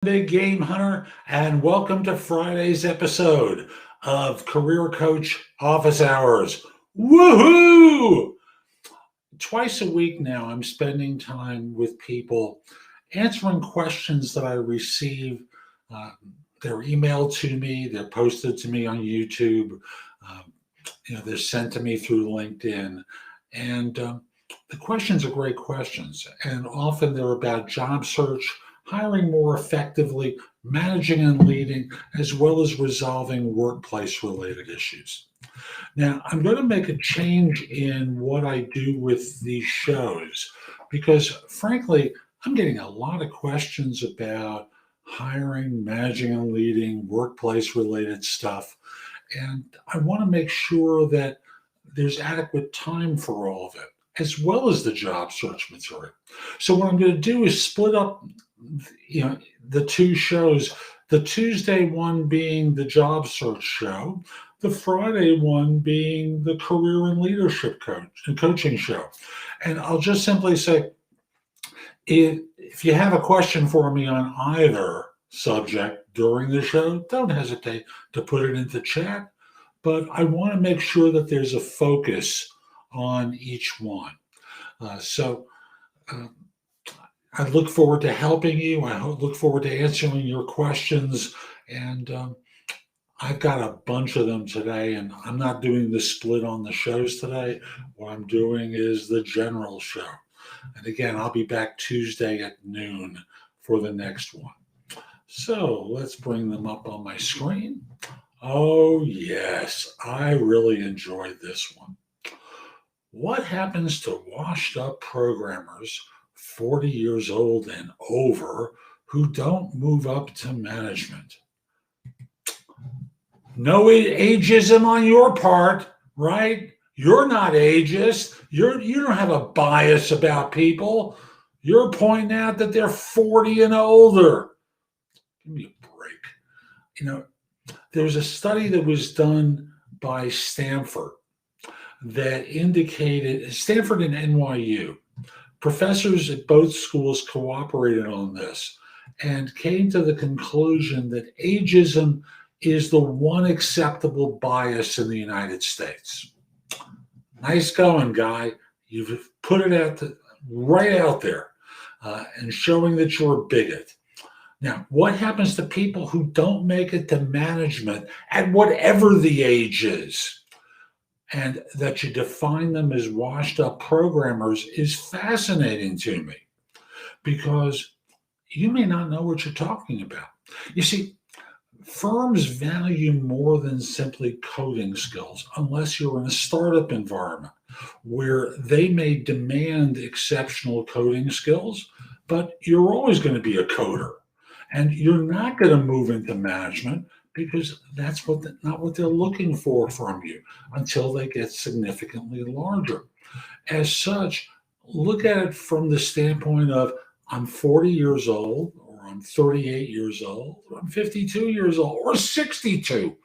Big Game Hunter, and welcome to Friday's episode of Career Coach Office Hours. Woohoo! Twice a week now, I'm spending time with people answering questions that I receive. Uh, they're emailed to me, they're posted to me on YouTube, um, they're sent to me through LinkedIn. And the questions are great questions, and often they're about job search, hiring more effectively, managing and leading, as well as resolving workplace related issues. Now, I'm going to make a change in what I do with these shows because, frankly, I'm getting a lot of questions about hiring, managing and leading, workplace related stuff. And I want to make sure that there's adequate time for all of it, as well as the job search material. So what I'm going to do is split up, the two shows. The Tuesday one being the job search show, the Friday one being the career and leadership coaching show. And I'll just simply say, if you have a question for me on either subject during the show, don't hesitate to put it into chat. But I want to make sure that there's a focus on each one. So I look forward to helping you. I look forward to answering your questions. And I've got a bunch of them today, and I'm not doing the split on the shows today. What I'm doing is the general show. And again, I'll be back Tuesday at noon for the next one. So let's bring them up on my screen. Oh, yes, I really enjoyed this one. What happens to washed up programmers 40 years old and over who don't move up to management? No ageism on your part, right? You're not ageist. You don't have a bias about people. You're pointing out that they're 40 and older. Give me a break. There was a study that was done by Stanford that indicated, Stanford and NYU, professors at both schools cooperated on this and came to the conclusion that ageism is the one acceptable bias in the United States. Nice going, guy. You've put it right out there and showing that you're a bigot. Now, what happens to people who don't make it to management at whatever the age is? And that you define them as washed up programmers is fascinating to me because you may not know what you're talking about. You see, firms value more than simply coding skills unless you're in a startup environment where they may demand exceptional coding skills, but you're always going to be a coder. And you're not going to move into management because that's not what they're looking for from you until they get significantly larger. As such, look at it from the standpoint of I'm 40 years old, or I'm 38 years old, or I'm 52 years old, or 62.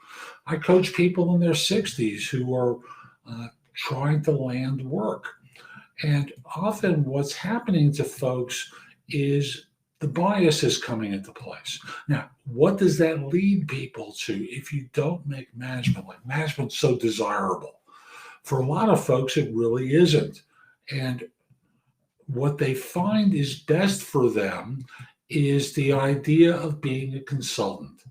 I coach people in their 60s who are trying to land work. And often what's happening to folks is the bias is coming into place. Now, what does that lead people to if you don't make management? Like management's so desirable. For a lot of folks, it really isn't. And what they find is best for them is the idea of being a consultant,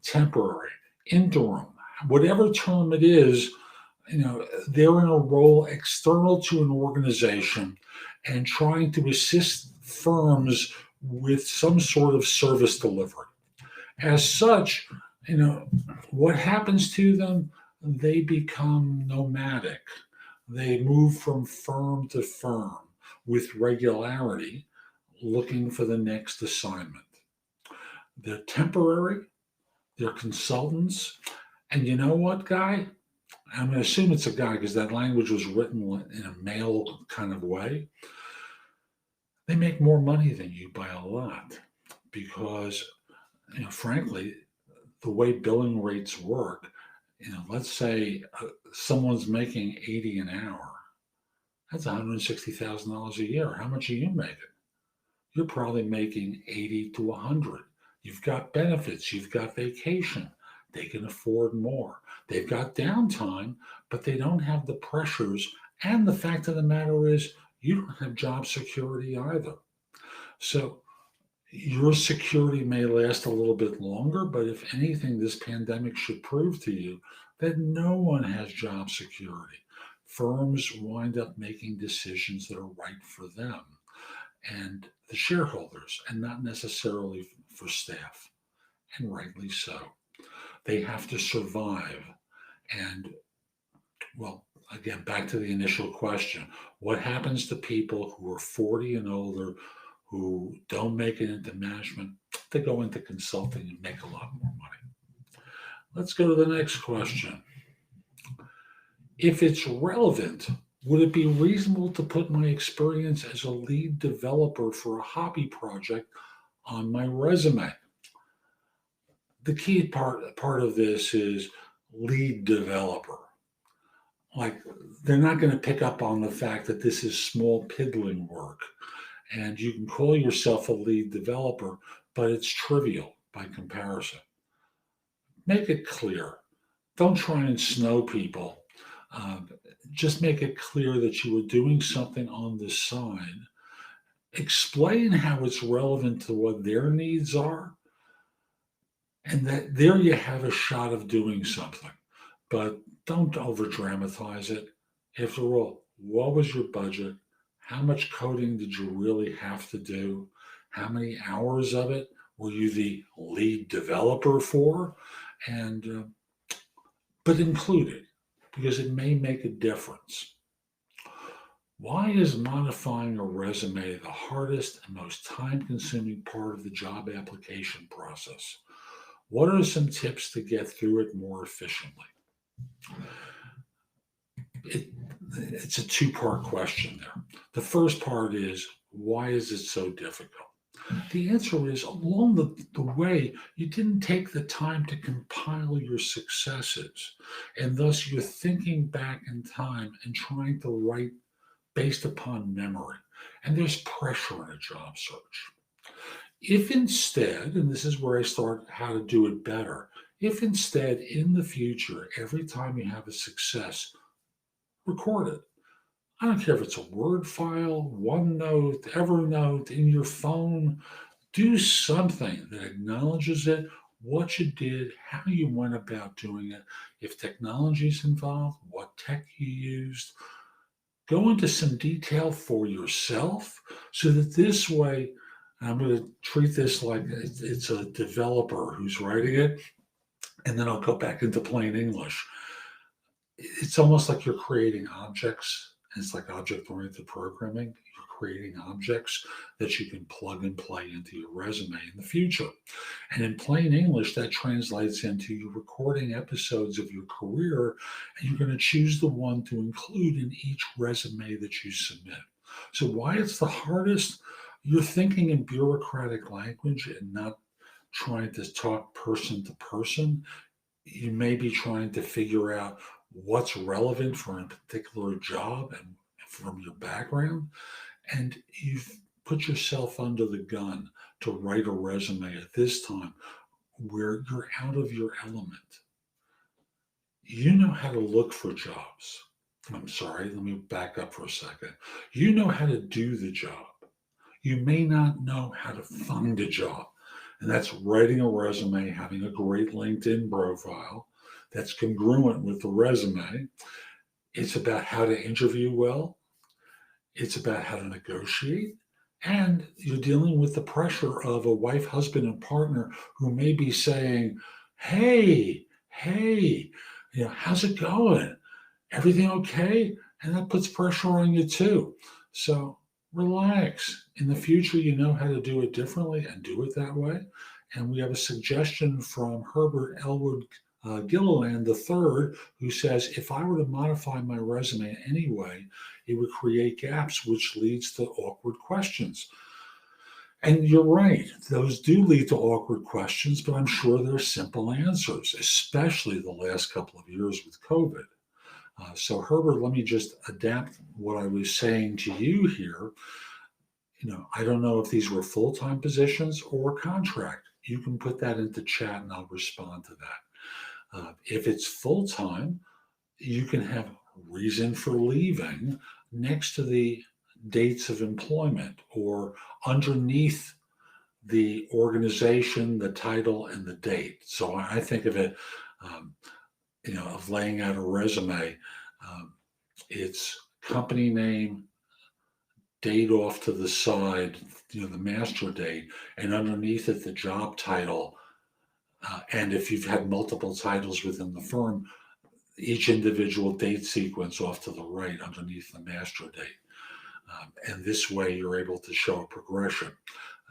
temporary, interim, whatever term it is. They're in a role external to an organization and trying to assist firms with some sort of service delivery. As such, what happens to them? They become nomadic. They move from firm to firm with regularity, looking for the next assignment. They're temporary, they're consultants. And you know what, guy? I'm going to assume it's a guy because that language was written in a male kind of way. They make more money than you by a lot because, frankly, the way billing rates work, let's say someone's making 80 an hour. That's $160,000 a year. How much are you making? You're probably making 80 to 100. You've got benefits, you've got vacation. They can afford more. They've got downtime, but they don't have the pressures. And the fact of the matter is, you don't have job security either. So your security may last a little bit longer, but if anything, this pandemic should prove to you that no one has job security. Firms wind up making decisions that are right for them and the shareholders, and not necessarily for staff, and rightly so. They have to survive. And, well, again, back to the initial question, what happens to people who are 40 and older who don't make it into management? They go into consulting and make a lot more money. Let's go to the next question. If it's relevant, would it be reasonable to put my experience as a lead developer for a hobby project on my resume? The key part of this is lead developer. Like, they're not going to pick up on the fact that this is small piddling work, and you can call yourself a lead developer, but it's trivial by comparison. Make it clear. Don't try and snow people. Just make it clear that you were doing something on the side. Explain how it's relevant to what their needs are, and that there you have a shot of doing something. But don't over dramatize it. After all, what was your budget? How much coding did you really have to do? How many hours of it were you the lead developer for? And but include it, because it may make a difference. Why is modifying a resume the hardest and most time-consuming part of the job application process? What are some tips to get through it more efficiently? It's a two-part question there. The first part is, why is it so difficult? The answer is, along the way, you didn't take the time to compile your successes, and thus you're thinking back in time and trying to write based upon memory. And there's pressure in a job search. If instead, and this is where I start how to do it better, if instead in the future, every time you have a success, record it. I don't care if it's a Word file, OneNote, Evernote, in your phone. Do something that acknowledges it, what you did, how you went about doing it. If technology is involved, what tech you used. Go into some detail for yourself so that this way, I'm going to treat this like it's a developer who's writing it, and then I'll go back into plain English. It's almost like you're creating objects. It's like object-oriented programming. You're creating objects that you can plug and play into your resume in the future. And in plain English, that translates into you recording episodes of your career, and you're going to choose the one to include in each resume that you submit. So why it's the hardest? You're thinking in bureaucratic language and not trying to talk person to person. You may be trying to figure out what's relevant for a particular job and from your background, and you've put yourself under the gun to write a resume at this time where you're out of your element. You know how to look for jobs. I'm sorry, let me back up for a second. You know how to do the job. You may not know how to find a job. And that's writing a resume, having a great LinkedIn profile that's congruent with the resume. It's about how to interview well. It's about how to negotiate. And you're dealing with the pressure of a wife, husband, and partner who may be saying, hey, how's it going? Everything okay? And that puts pressure on you too. So relax. In the future, you know how to do it differently and do it that way. And we have a suggestion from Herbert Elwood Gilliland III, who says, if I were to modify my resume anyway, it would create gaps, which leads to awkward questions. And you're right, those do lead to awkward questions, but I'm sure there are simple answers, especially the last couple of years with COVID. So Herbert, let me just adapt what I was saying to you here. I don't know if these were full-time positions or contract. you can put that into chat and I'll respond to that. If it's full-time, you can have reason for leaving next to the dates of employment or underneath the organization, the title, and the date. So I think of it, um, of laying out a resume. Um, it's company name, date off to the side, the master date, and underneath it, the job title. And if you've had multiple titles within the firm, each individual date sequence off to the right underneath the master date. And this way you're able to show a progression.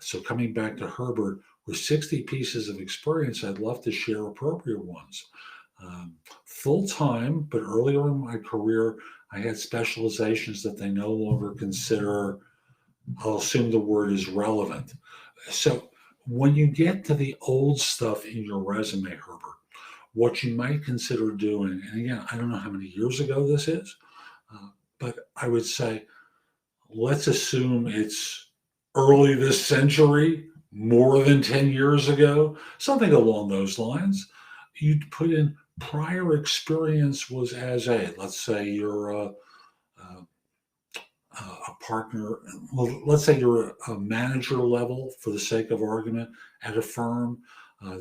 So coming back to Herbert, with 60 pieces of experience, I'd love to share appropriate ones. Full time, but earlier in my career, I had specializations that they no longer consider, I'll assume the word is relevant. So when you get to the old stuff in your resume, Herbert, what you might consider doing, and again, I don't know how many years ago this is, but I would say, let's assume it's early this century, more than 10 years ago, something along those lines. You'd put in prior experience was as let's say you're a partner, well, let's say you're a manager level for the sake of argument at a firm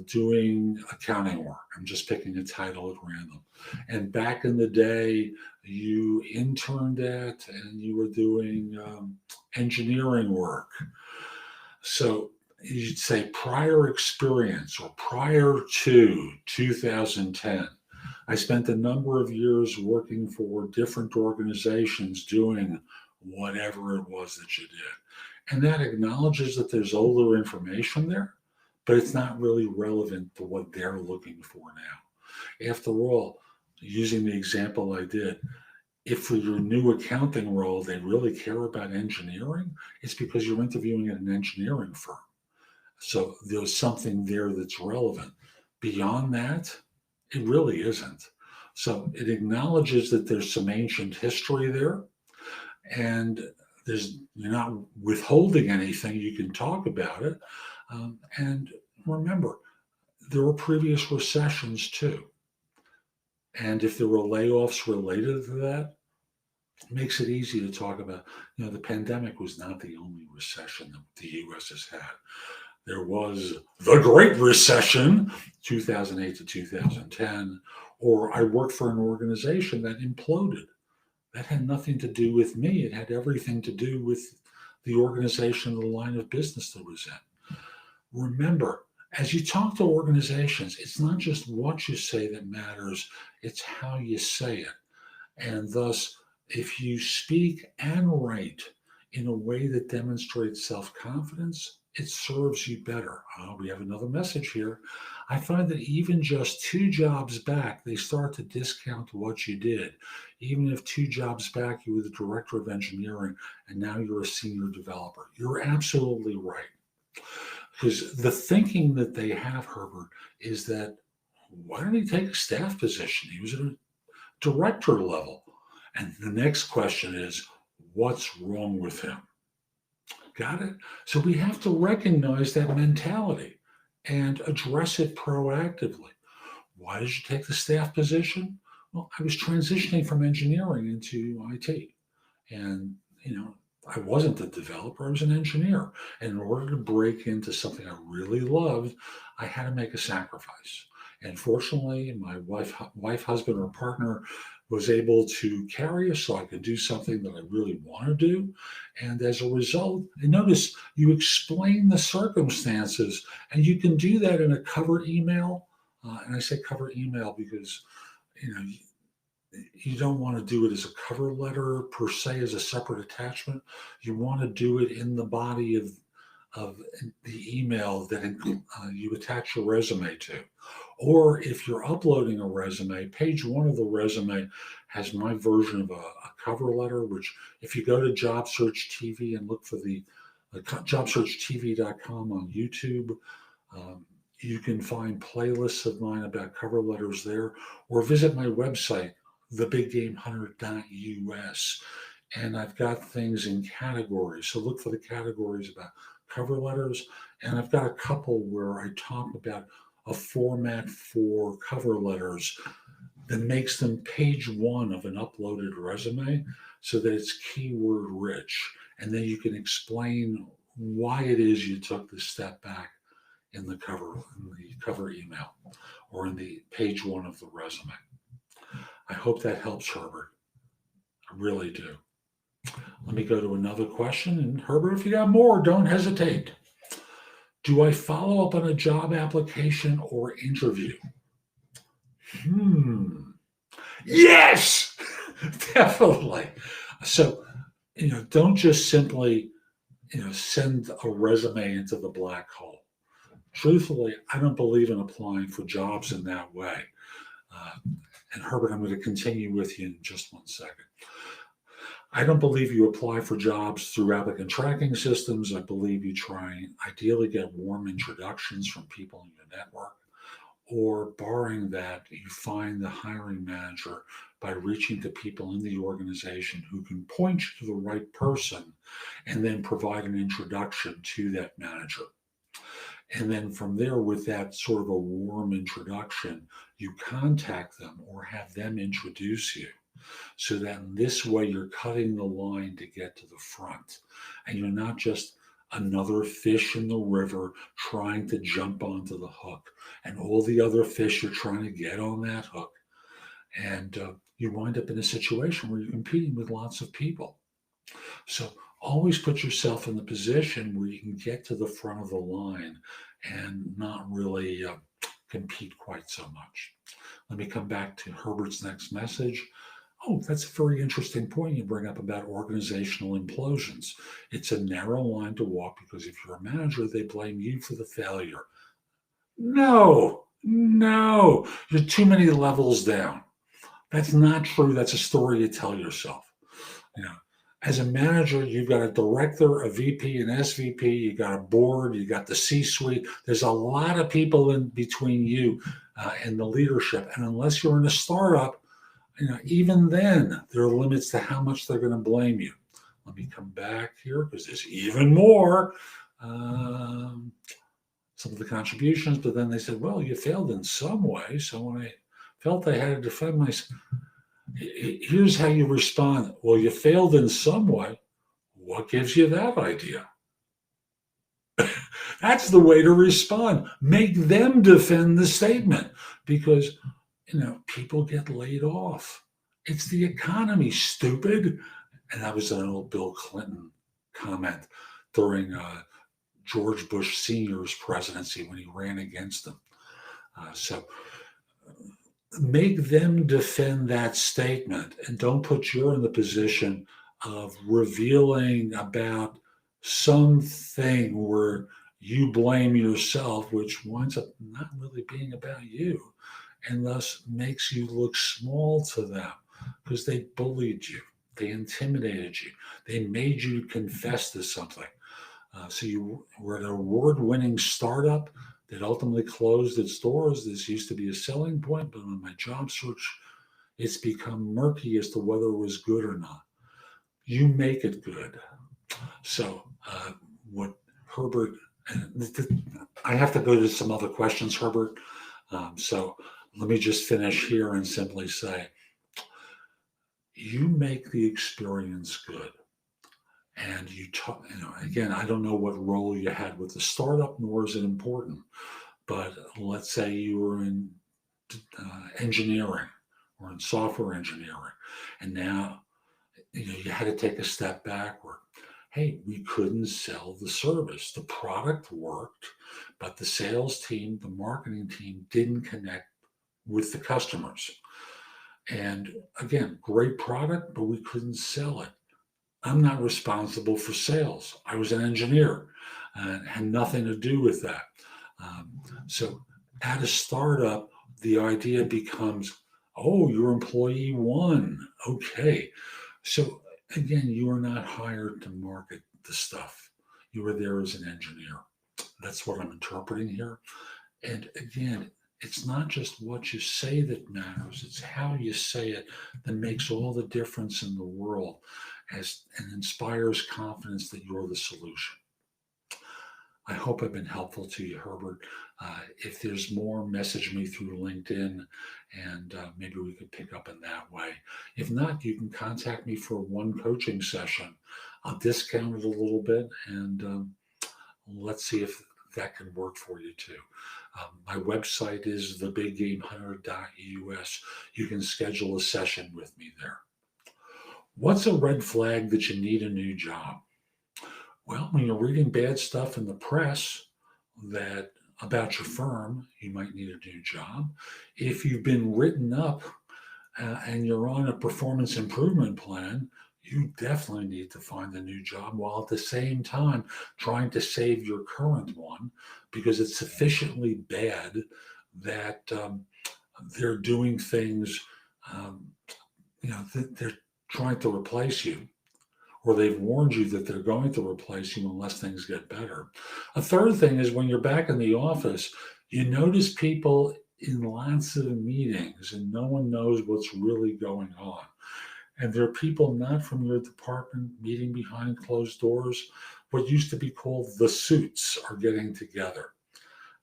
doing accounting work. I'm just picking a title at random. And back in the day, you interned at and you were doing engineering work. So you'd say prior experience or prior to 2010. I spent a number of years working for different organizations doing whatever it was that you did. And that acknowledges that there's older information there, but it's not really relevant to what they're looking for now. After all, using the example I did, if for your new accounting role they really care about engineering, it's because you're interviewing at an engineering firm. So there's something there that's relevant. Beyond that, it really isn't. So it acknowledges that there's some ancient history there, and you're not withholding anything. You can talk about it. And remember, there were previous recessions too. And if there were layoffs related to that, it makes it easy to talk about. The pandemic was not the only recession that the U.S. has had. There was the Great Recession, 2008 to 2010, or I worked for an organization that imploded. That had nothing to do with me. It had everything to do with the organization, the line of business that was in. Remember, as you talk to organizations, it's not just what you say that matters, it's how you say it. And thus, if you speak and write in a way that demonstrates self-confidence, it serves you better. We have another message here. I find that even just 2 jobs back, they start to discount what you did. Even if 2 jobs back, you were the director of engineering and now you're a senior developer. You're absolutely right. Because the thinking that they have, Herbert, is that, why don't he take a staff position? He was at a director level. And the next question is, what's wrong with him? Got it? So we have to recognize that mentality and address it proactively. Why did you take the staff position? Well, I was transitioning from engineering into IT. And, I wasn't a developer, I was an engineer. And in order to break into something I really loved, I had to make a sacrifice. And fortunately, my wife, husband, or partner was able to carry us so I could do something that I really want to do. And as a result, and notice you explain the circumstances, and you can do that in a cover email. And I say cover email because, you don't want to do it as a cover letter per se, as a separate attachment. You want to do it in the body of the email that you attach your resume to. Or if you're uploading a resume, page 1 of the resume has my version of a cover letter, which if you go to JobSearchTV and look for the JobSearchTV.com on YouTube, you can find playlists of mine about cover letters there, or visit my website, thebiggamehunter.us. And I've got things in categories. So look for the categories about cover letters. And I've got a couple where I talk about a format for cover letters that makes them page one of an uploaded resume so that it's keyword rich. And then you can explain why it is you took the step back in the cover email or in the page one of the resume. I hope that helps, Herbert. I really do. Let me go to another question. And Herbert, if you got more, don't hesitate. Do I follow up on a job application or interview? Yes, definitely. So, don't just simply, send a resume into the black hole. Truthfully, I don't believe in applying for jobs in that way. And Herbert, I'm going to continue with you in just 1 second. I don't believe you apply for jobs through applicant tracking systems. I believe you try and ideally get warm introductions from people in your network, or barring that, you find the hiring manager by reaching to people in the organization who can point you to the right person and then provide an introduction to that manager. And then from there, with that sort of a warm introduction, you contact them or have them introduce you. So that in this way, you're cutting the line to get to the front. And you're not just another fish in the river trying to jump onto the hook. And all the other fish are trying to get on that hook. And you wind up in a situation where you're competing with lots of people. So always put yourself in the position where you can get to the front of the line and not really compete quite so much. Let me come back to Herbert's next message. Oh, that's a very interesting point you bring up about organizational implosions. It's a narrow line to walk because if you're a manager, they blame you for the failure. No, you're too many levels down. That's not true. That's a story you tell yourself. As a manager, you've got a director, a VP, an SVP, you got a board, you got the C-suite. There's a lot of people in between you and the leadership. And unless you're in a startup, even then, there are limits to how much they're going to blame you. Let me come back here because there's even more. Some of the contributions, but then they said, well, you failed in some way. So when I felt I had to defend myself, here's how you respond. Well, you failed in some way. What gives you that idea? That's the way to respond. Make them defend the statement because people get laid off. It's the economy, stupid. And that was an old Bill Clinton comment during George Bush Sr.'s presidency when he ran against him. So make them defend that statement and don't put you in the position of revealing about something where you blame yourself, which winds up not really being about you and thus makes you look small to them because they bullied you, they intimidated you, they made you confess to something. So you were an award-winning startup that ultimately closed its doors. This used to be a selling point, but on my job search, it's become murky as to whether it was good or not. You make it good. So what Herbert, I have to go to some other questions, Herbert. So let me just finish here and simply say, you make the experience good. And you talk, again, I don't know what role you had with the startup, nor is it important. But let's say you were in engineering or in software engineering, and now you had to take a step backward. Hey, we couldn't sell the service. The product worked, but the sales team, the marketing team didn't connect with the customers. And again, great product, but we couldn't sell it. I'm not responsible for sales. I was an engineer and had nothing to do with that. So at a startup, the idea becomes, oh, you're employee one. Okay. So again, you are not hired to market the stuff. You were there as an engineer. That's what I'm interpreting here. And again, it's not just what you say that matters. It's how you say it that makes all the difference in the world and inspires confidence that you're the solution. I hope I've been helpful to you, Herbert. If there's more, message me through LinkedIn, and maybe we could pick up in that way. If not, you can contact me for one coaching session. I'll discount it a little bit, and let's see if that can work for you too. My website is thebiggamehunter.us. You can schedule a session with me there. What's a red flag that you need a new job? Well, when you're reading bad stuff in the press that about your firm, you might need a new job. If you've been written up and you're on a performance improvement plan, you definitely need to find a new job while at the same time trying to save your current one because it's sufficiently bad that they're doing things, um, they're trying to replace you, or they've warned you that they're going to replace you unless things get better. A third thing is when you're back in the office, you notice people in lots of meetings and no one knows what's really going on. And there are people not from your department meeting behind closed doors. What used to be called the suits are getting together.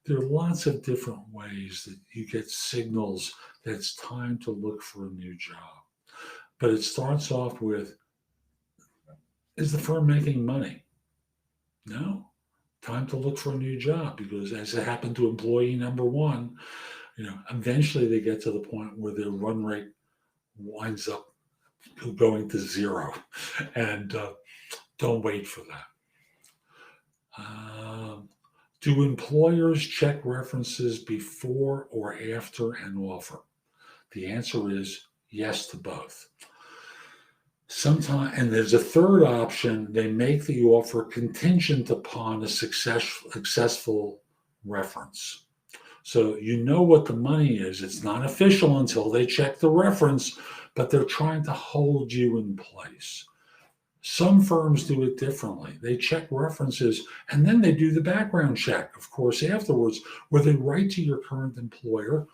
There are lots of different ways that you get signals that it's time to look for a new job. But it starts off with, is the firm making money? No. Time to look for a new job because as it happened to employee number one, eventually they get to the point where their run rate winds up going to zero. And don't wait for that. Do employers check references before or after an offer? The answer is yes to both. Sometimes, and there's a third option, they make the offer contingent upon a successful reference. So you know what the money is. It's not official until they check the reference, but they're trying to hold you in place. Some firms do it differently. They check references and then they do the background check, of course, afterwards, where they write to your current employer.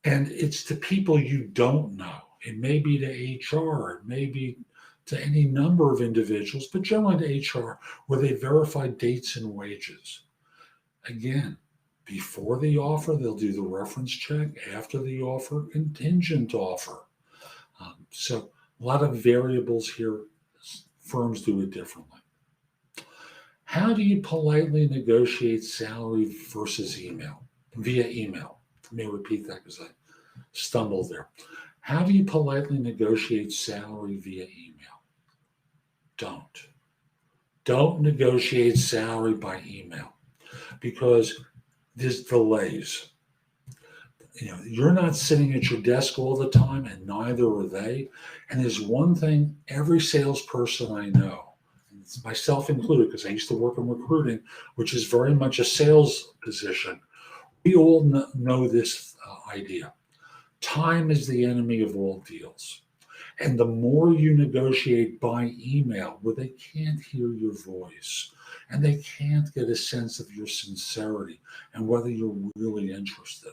And it's to people you don't know. It may be to HR, it may be to any number of individuals, but generally to HR, where they verify dates and wages. Again, before the offer, they'll do the reference check. After the offer, contingent offer. So a lot of variables here. Firms do it differently. How do you politely negotiate salary versus via email? Let me repeat that because I stumbled there. How do you politely negotiate salary via email? Don't negotiate salary by email because there's delays. You're not sitting at your desk all the time, and neither are they. And there's one thing every salesperson I know, myself included, because I used to work in recruiting, which is very much a sales position. We all know this idea. Time is the enemy of all deals. And the more you negotiate by email, where they can't hear your voice and they can't get a sense of your sincerity and whether you're really interested,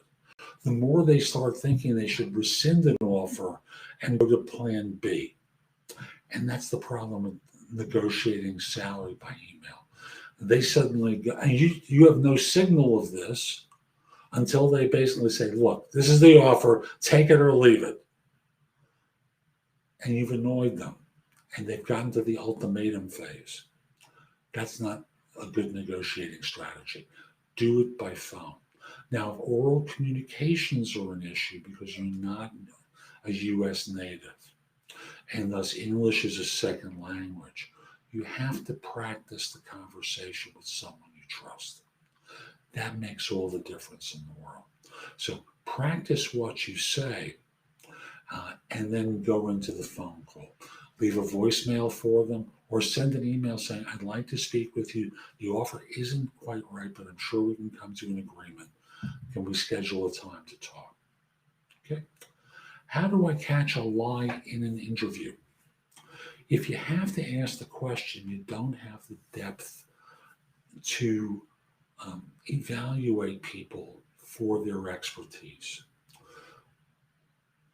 the more they start thinking they should rescind an offer and go to plan B. And that's the problem with negotiating salary by email. They suddenly go, and you have no signal of this until they basically say, look, this is the offer, take it or leave it. And you've annoyed them and they've gotten to the ultimatum phase. That's not a good negotiating strategy. Do it by phone. Now, if oral communications are an issue because you're not a U.S. native and thus English is a second language, you have to practice the conversation with someone you trust. That makes all the difference in the world. So practice what you say and then go into the phone call. Leave a voicemail for them or send an email saying, I'd like to speak with you. The offer isn't quite right, but I'm sure we can come to an agreement. Can we schedule a time to talk? Okay. How do I catch a lie in an interview? If you have to ask the question, you don't have the depth to evaluate people for their expertise.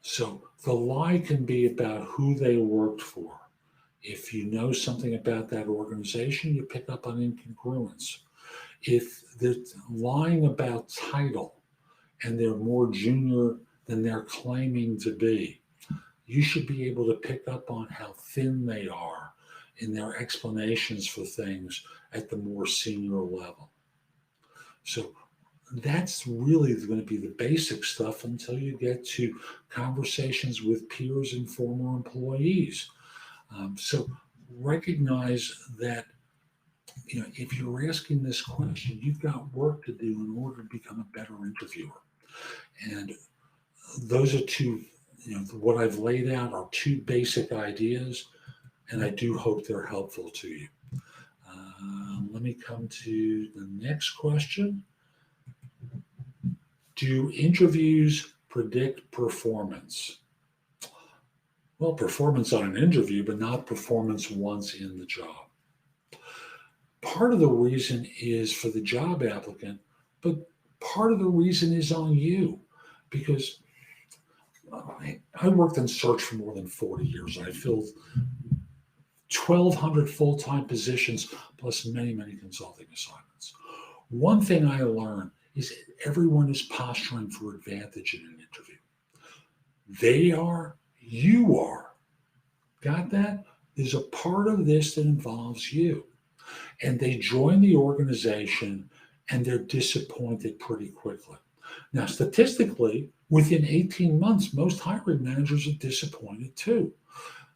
So the lie can be about who they worked for. If you know something about that organization, you pick up on incongruence. If they're lying about title and they're more junior than they're claiming to be, you should be able to pick up on how thin they are in their explanations for things at the more senior level. So that's really going to be the basic stuff until you get to conversations with peers and former employees. So recognize that if you're asking this question, you've got work to do in order to become a better interviewer. And those are two, what I've laid out are two basic ideas, and I do hope they're helpful to you. Let me come to the next question. Do interviews predict performance? Well, performance on an interview, but not performance once in the job. Part of the reason is for the job applicant, but part of the reason is on you, because I worked in search for more than 40 years. I filled 1,200 full-time positions plus many, many consulting assignments. One thing I learned is everyone is posturing for advantage in an interview. They are, you are. Got that? There's a part of this that involves you. And they join the organization and they're disappointed pretty quickly. Now, statistically, within 18 months, most hiring managers are disappointed too.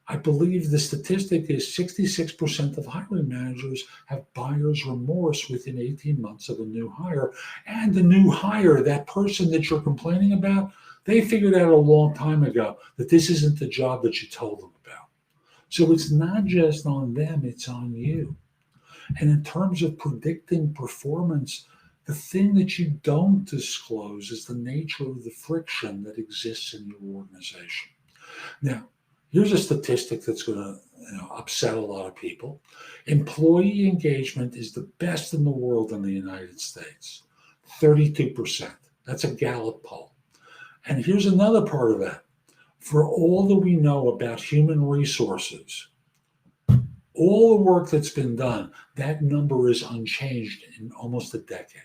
I believe the statistic is 66% of hiring managers have buyer's remorse within 18 months of a new hire. And the new hire, that person that you're complaining about, they figured out a long time ago that this isn't the job that you told them about. So it's not just on them, it's on you. And in terms of predicting performance, the thing that you don't disclose is the nature of the friction that exists in your organization. Now, here's a statistic that's going to upset a lot of people. Employee engagement is the best in the world in the United States, 32%. That's a Gallup poll. And here's another part of that. For all that we know about human resources, all the work that's been done, that number is unchanged in almost a decade.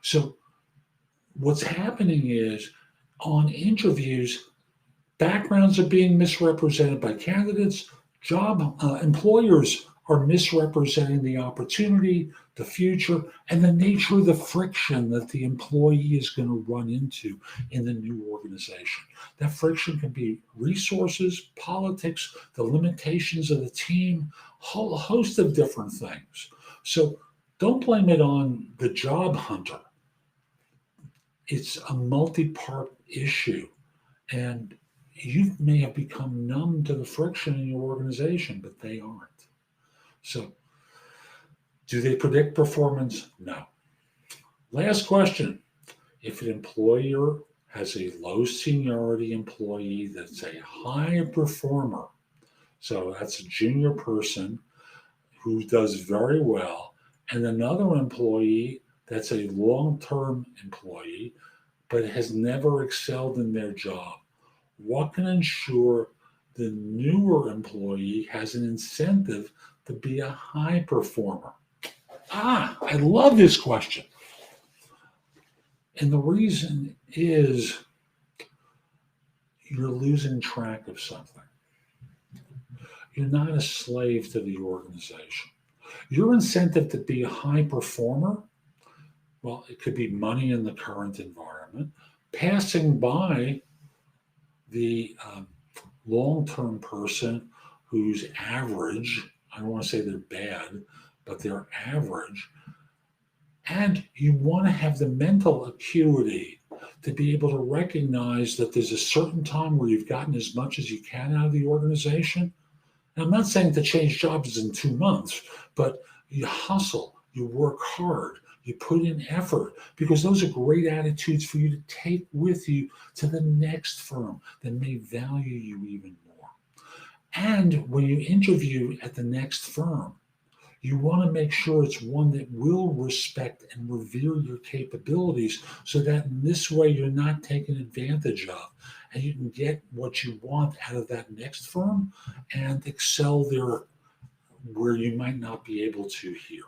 So what's happening is on interviews, backgrounds are being misrepresented by candidates. Employers are misrepresenting the opportunity, the future, and the nature of the friction that the employee is going to run into in the new organization. That friction can be resources, politics, the limitations of the team, a whole host of different things. So don't blame it on the job hunter. It's a multi-part issue, and you may have become numb to the friction in your organization, but they aren't. So, do they predict performance? No. Last question. If an employer has a low seniority employee that's a high performer, so that's a junior person who does very well, and another employee that's a long-term employee but has never excelled in their job, what can ensure the newer employee has an incentive to be a high performer? I love this question. And the reason is you're losing track of something. You're not a slave to the organization. Your incentive to be a high performer, well, it could be money in the current environment, passing by the long-term person who's average. I don't want to say they're bad, but they're average. And you want to have the mental acuity to be able to recognize that there's a certain time where you've gotten as much as you can out of the organization. And I'm not saying to change jobs in 2 months, but you hustle, you work hard, you put in effort, because those are great attitudes for you to take with you to the next firm that may value you even more. And when you interview at the next firm, you want to make sure it's one that will respect and revere your capabilities, so that in this way you're not taken advantage of, and you can get what you want out of that next firm and excel there where you might not be able to here.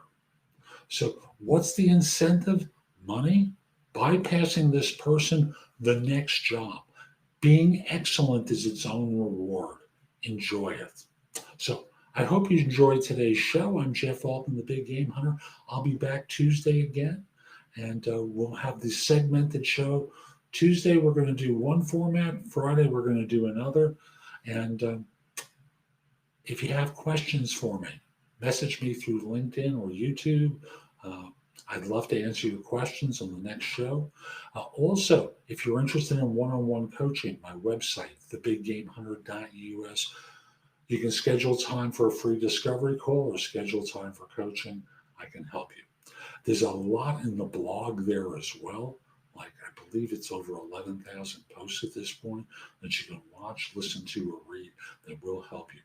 So what's the incentive? Money? Bypassing this person, the next job. Being excellent is its own reward. Enjoy it. So I hope you enjoyed today's show. I'm Jeff Altman, the Big Game Hunter. I'll be back Tuesday again, and we'll have the segmented show. Tuesday, we're going to do one format. Friday, we're going to do another. And if you have questions for me, message me through LinkedIn or YouTube. I'd love to answer your questions on the next show. Also, if you're interested in one-on-one coaching, my website, thebiggamehunter.us, you can schedule time for a free discovery call or schedule time for coaching. I can help you. There's a lot in the blog there as well. Like, I believe it's over 11,000 posts at this point that you can watch, listen to, or read that will help you.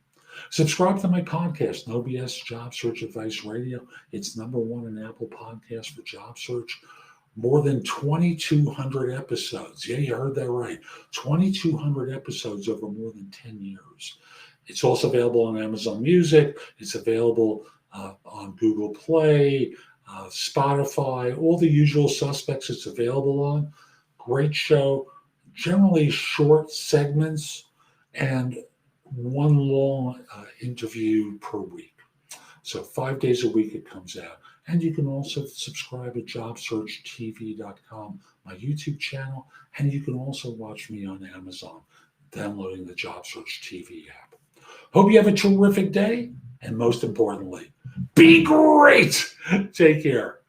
Subscribe to my podcast, No BS Job Search Advice Radio. It's #1 in Apple Podcasts for job search. More than 2,200 episodes. Yeah, you heard that right. 2,200 episodes over more than 10 years. It's also available on Amazon Music. It's available on Google Play, Spotify, all the usual suspects it's available on. Great show. Generally short segments and one long interview per week. So 5 days a week it comes out. And you can also subscribe at JobSearchTV.com, my YouTube channel. And you can also watch me on Amazon, downloading the JobSearch TV app. Hope you have a terrific day. And most importantly, be great. Take care.